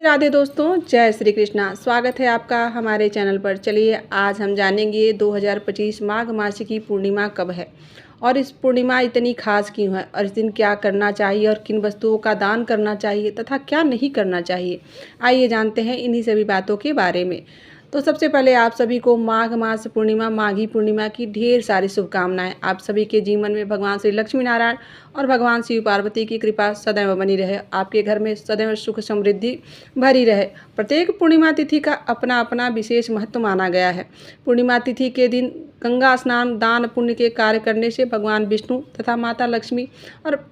राधे दोस्तों, जय श्री कृष्णा। स्वागत है आपका हमारे चैनल पर। चलिए आज हम जानेंगे 2025 माघ मास की पूर्णिमा कब है और इस पूर्णिमा इतनी खास क्यों है और इस दिन क्या करना चाहिए और किन वस्तुओं का दान करना चाहिए तथा क्या नहीं करना चाहिए। आइए जानते हैं इन्हीं सभी बातों के बारे में। तो सबसे पहले आप सभी को माघ मास पूर्णिमा, माघी पूर्णिमा की ढेर सारी शुभकामनाएं। आप सभी के जीवन में भगवान श्री लक्ष्मी नारायण और भगवान शिव पार्वती की कृपा सदैव बनी रहे। आपके घर में सदैव सुख समृद्धि भरी रहे। प्रत्येक पूर्णिमा तिथि का अपना अपना विशेष महत्व माना गया है। पूर्णिमा तिथि के दिन गंगा स्नान, दान पुण्य के कार्य करने से भगवान विष्णु तथा माता लक्ष्मी और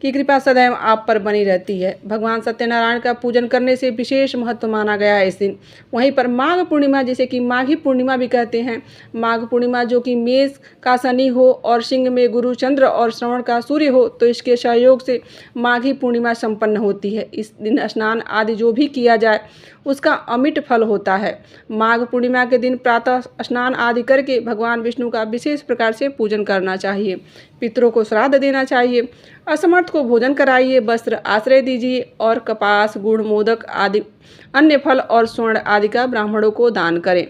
की कृपा सदैव आप पर बनी रहती है। भगवान सत्यनारायण का पूजन करने से विशेष महत्व माना गया है इस दिन। वहीं पर माघ पूर्णिमा, जिसे कि माघी पूर्णिमा भी कहते हैं, माघ पूर्णिमा जो कि मेष का शनि हो और सिंह में गुरु चंद्र और श्रवण का सूर्य हो, तो इसके सहयोग से माघी पूर्णिमा संपन्न होती है। इस दिन स्नान आदि जो भी किया जाए उसका अमिट फल होता है। माघ पूर्णिमा के दिन प्रातः स्नान आदि करके भगवान विष्णु का विशेष प्रकार से पूजन करना चाहिए। पितरों को श्राद्ध देना चाहिए, असमर्थ को भोजन कराइए, वस्त्र आश्रय दीजिए और कपास, गुड़, मोदक आदि अन्य फल और स्वर्ण आदि का ब्राह्मणों को दान करें।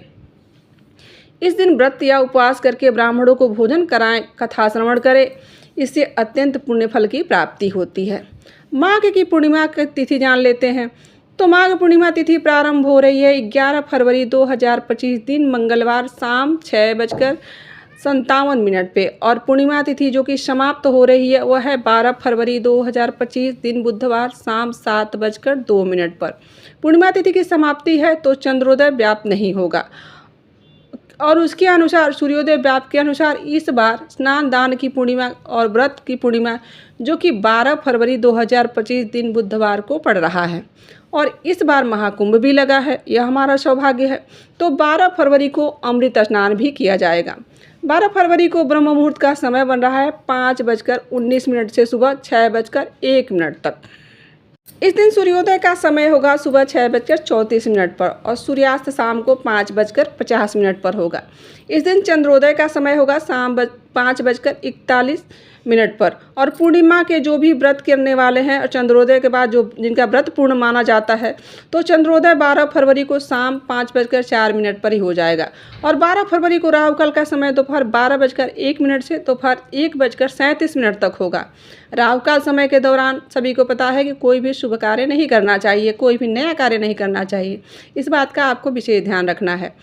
इस दिन व्रत या उपवास करके ब्राह्मणों को भोजन कराएं, कथा श्रवण करें। इससे अत्यंत पुण्य फल की प्राप्ति होती है। माघ की पूर्णिमा की तिथि जान लेते हैं। तो माघ पूर्णिमा तिथि प्रारंभ हो रही है 11 फरवरी 2025 दिन मंगलवार शाम 6:57 पे और पूर्णिमा तिथि जो कि समाप्त हो रही है वह है 12 फरवरी 2025 दिन बुधवार शाम 7:02 पर। पूर्णिमा तिथि की समाप्ति है तो चंद्रोदय व्याप्त नहीं होगा और उसके अनुसार सूर्योदय व्याप्त के अनुसार इस बार स्नान दान की पूर्णिमा और व्रत की पूर्णिमा जो कि 12 फरवरी 2025 दिन बुधवार को पड़ रहा है और इस बार महाकुंभ भी लगा है। यह हमारा सौभाग्य है। तो 12 फरवरी को अमृत स्नान भी किया जाएगा। 12 फरवरी को ब्रह्म मुहूर्त का समय बन रहा है 5:19 से सुबह 6:01 तक। इस दिन सूर्योदय का समय होगा सुबह 6:34 पर और सूर्यास्त शाम को 5:50 पर होगा। इस दिन चंद्रोदय का समय होगा शाम 5:41 पर और पूर्णिमा के जो भी व्रत करने वाले हैं और चंद्रोदय के बाद जो जिनका व्रत पूर्ण माना जाता है तो चंद्रोदय 12 फरवरी को शाम 5:04 पर ही हो जाएगा और 12 फरवरी को राहु काल का समय दोपहर 12:01 से दोपहर 1:37 तक होगा। राहु काल समय के दौरान सभी को पता है कि कोई भी शुभ कार्य नहीं करना चाहिए, कोई भी नया कार्य नहीं करना चाहिए। इस बात का आपको विशेष ध्यान रखना है।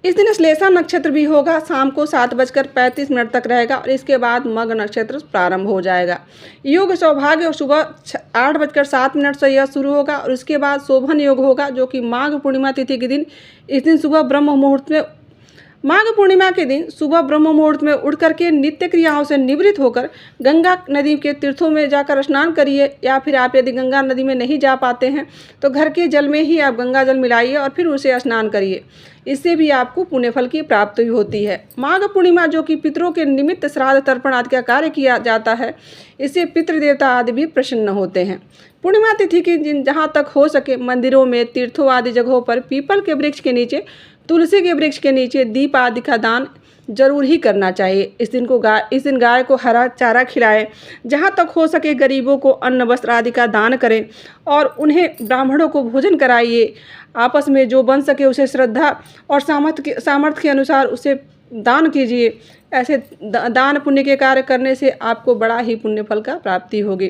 इस दिन श्लेषा नक्षत्र भी होगा, शाम को 7:35 तक रहेगा और इसके बाद मग नक्षत्र प्रारंभ हो जाएगा। योग सौभाग्य सुबह 8:07 से यह शुरू होगा और उसके बाद शोभन योग होगा जो कि माघ पूर्णिमा तिथि के दिन इस दिन सुबह ब्रह्म मुहूर्त में माघ पूर्णिमा के दिन सुबह ब्रह्म मुहूर्त में उठ करके नित्य क्रियाओं से निवृत्त होकर गंगा नदी के तीर्थों में जाकर स्नान करिए या फिर आप यदि गंगा नदी में नहीं जा पाते हैं तो घर के जल में ही आप गंगा जल मिलाइए और फिर उसे स्नान करिए। इससे भी आपको पुण्य फल की प्राप्ति होती है। माघ पूर्णिमा जो कि पितरों के निमित्त श्राद्ध तर्पण आदि का कार्य किया जाता है, इससे पितृदेवता आदि भी प्रसन्न होते हैं। पूर्णिमा तिथि के दिन जहाँ तक हो सके मंदिरों में, तीर्थों आदि जगहों पर पीपल के वृक्ष के नीचे, तुलसी के वृक्ष के नीचे दीप आदि का दान जरूर ही करना चाहिए। इस दिन गाय को हरा चारा खिलाएं। जहाँ तक हो सके गरीबों को अन्न वस्त्र आदि का दान करें और उन्हें ब्राह्मणों को भोजन कराइए। आपस में जो बन सके उसे श्रद्धा और सामर्थ्य के अनुसार उसे दान कीजिए। ऐसे दान पुण्य के कार्य करने से आपको बड़ा ही पुण्य फल का प्राप्ति होगी।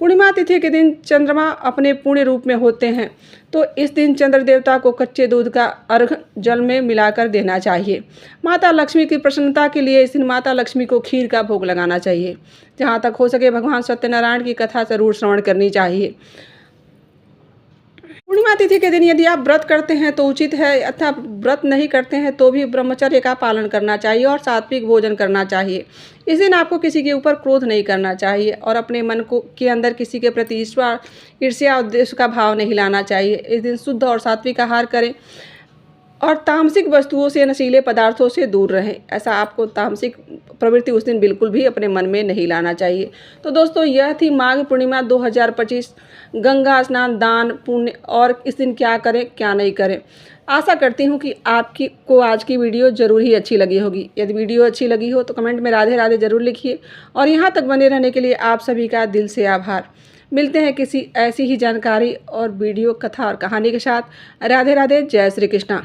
पूर्णिमा तिथि के दिन चंद्रमा अपने पूर्ण रूप में होते हैं तो इस दिन चंद्र देवता को कच्चे दूध का अर्घ जल में मिलाकर देना चाहिए। माता लक्ष्मी की प्रसन्नता के लिए इस दिन माता लक्ष्मी को खीर का भोग लगाना चाहिए। जहाँ तक हो सके भगवान सत्यनारायण की कथा जरूर श्रवण करनी चाहिए। पूर्णिमा तिथि के दिन यदि आप व्रत करते हैं तो उचित है, अथवा व्रत नहीं करते हैं तो भी ब्रह्मचर्य का पालन करना चाहिए और सात्विक भोजन करना चाहिए। इस दिन आपको किसी के ऊपर क्रोध नहीं करना चाहिए और अपने मन को के अंदर किसी के प्रति ईर्ष्या उद्देश्य का भाव नहीं लाना चाहिए। इस दिन शुद्ध और सात्विक आहार करें और तामसिक वस्तुओं से, नशीले पदार्थों से दूर रहें। ऐसा आपको तामसिक प्रवृत्ति उस दिन बिल्कुल भी अपने मन में नहीं लाना चाहिए। तो दोस्तों यह थी माघ पूर्णिमा 2025, गंगा स्नान, दान पुण्य और इस दिन क्या करें क्या नहीं करें। आशा करती हूँ कि आपको आज की वीडियो ज़रूर ही अच्छी लगी होगी। यदि वीडियो अच्छी लगी हो तो कमेंट में राधे राधे ज़रूर लिखिए और यहाँ तक बने रहने के लिए आप सभी का दिल से आभार। मिलते हैं किसी ऐसी ही जानकारी और वीडियो कथा और कहानी के साथ। राधे राधे, जय श्री कृष्णा।